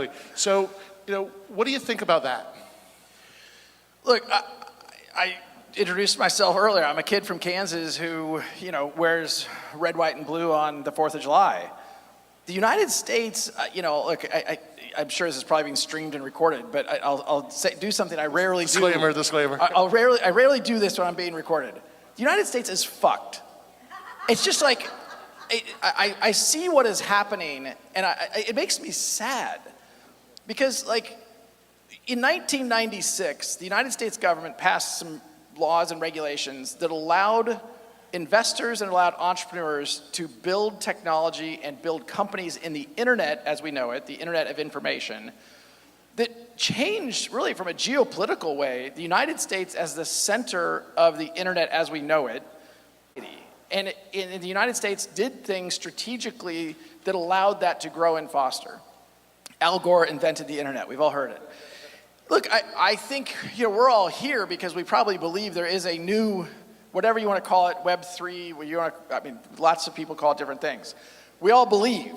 exactly. So, what do you think about that? Look, I introduced myself earlier. I'm a kid from Kansas who, wears red, white, and blue on the 4th of July. The United States, look, I'm sure this is probably being streamed and recorded, but I'll do something I rarely do. Disclaimer. I rarely do this when I'm being recorded. The United States is fucked. It's just like, I see what is happening, and it makes me sad. Because, in 1996, the United States government passed some laws and regulations that allowed investors and allowed entrepreneurs to build technology and build companies in the internet as we know it, the internet of information, that changed really from a geopolitical way the United States as the center of the internet as we know it. And the United States did things strategically that allowed that to grow and foster. Al Gore invented the internet, we've all heard it. Look, I think we're all here because we probably believe there is a new, whatever you want to call it, Web3, lots of people call it different things. We all believe.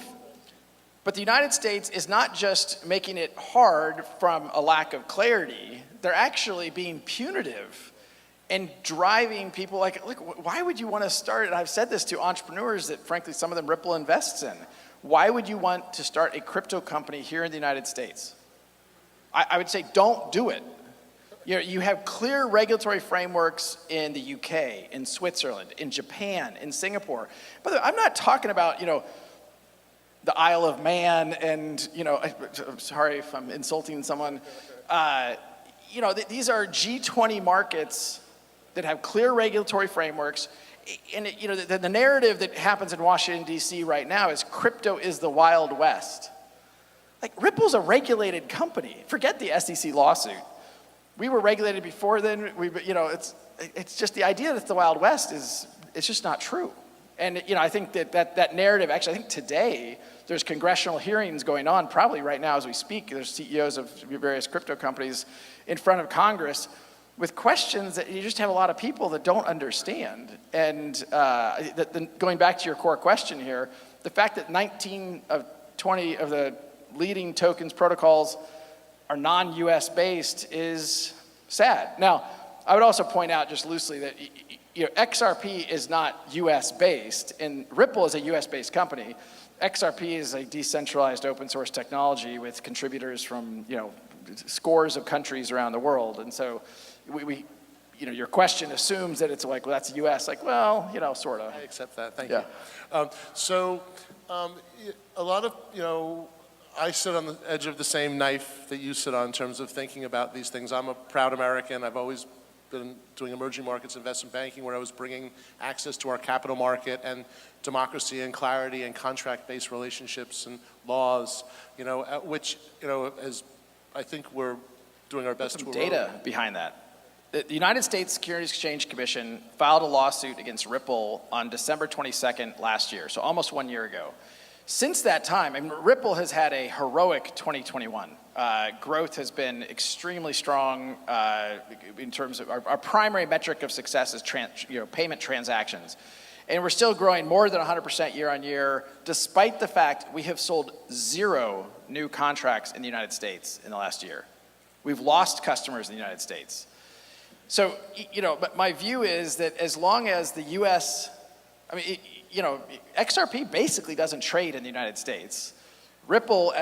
But the United States is not just making it hard from a lack of clarity, they're actually being punitive and driving people look, why would you want to start, and I've said this to entrepreneurs that frankly some of them Ripple invests in, why would you want to start a crypto company here in the United States? I would say don't do it. You have clear regulatory frameworks in the UK, in Switzerland, in Japan, in Singapore. By the way, I'm not talking about, the Isle of Man and, I'm sorry if I'm insulting someone. These are G20 markets that have clear regulatory frameworks. And, the narrative that happens in Washington, D.C. right now is crypto is the Wild West. Ripple's a regulated company. Forget the SEC lawsuit. We were regulated before then. It's just the idea that it's the Wild West it's just not true. And I think that narrative, actually I think today there's congressional hearings going on, probably right now as we speak. There's CEOs of various crypto companies in front of Congress with questions that you just have a lot of people that don't understand. And going back to your core question here, the fact that 19 of 20 of the leading tokens protocols are non-US based is sad. Now, I would also point out just loosely that XRP is not US based, and Ripple is a US based company. XRP is a decentralized open source technology with contributors from scores of countries around the world. And so your question assumes that it's that's US. Sort of. I accept that, thank you. A lot of, I sit on the edge of the same knife that you sit on in terms of thinking about these things. I'm a proud American. I've always been doing emerging markets investment banking where I was bringing access to our capital market and democracy and clarity and contract-based relationships and laws, which, as I think we're doing our best to erode. Data behind that. The United States Securities Exchange Commission filed a lawsuit against Ripple on December 22nd last year, so almost 1 year ago. Since that time, Ripple has had a heroic 2021. Growth has been extremely strong in terms of our primary metric of success is payment transactions. And we're still growing more than 100% year on year, despite the fact we have sold 0 new contracts in the United States in the last year. We've lost customers in the United States. So, but my view is that as long as the US, XRP basically doesn't trade in the United States. Ripple,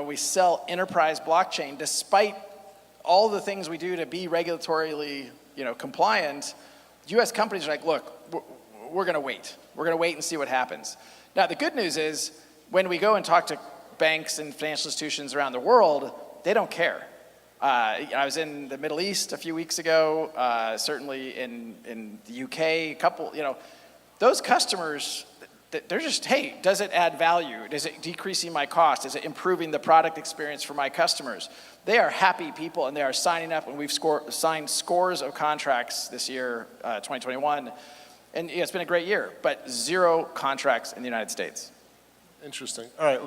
we sell enterprise blockchain despite all the things we do to be regulatorily, compliant. US companies are look, we're going to wait. We're going to wait and see what happens. Now, the good news is when we go and talk to banks and financial institutions around the world, they don't care. I was in the Middle East a few weeks ago, certainly in the UK, a couple, those customers, they're just, hey, does it add value? Is it decreasing my cost? Is it improving the product experience for my customers? They are happy people, and they are signing up, and we've signed scores of contracts this year, 2021. And it's been a great year, but 0 contracts in the United States. Interesting. All right.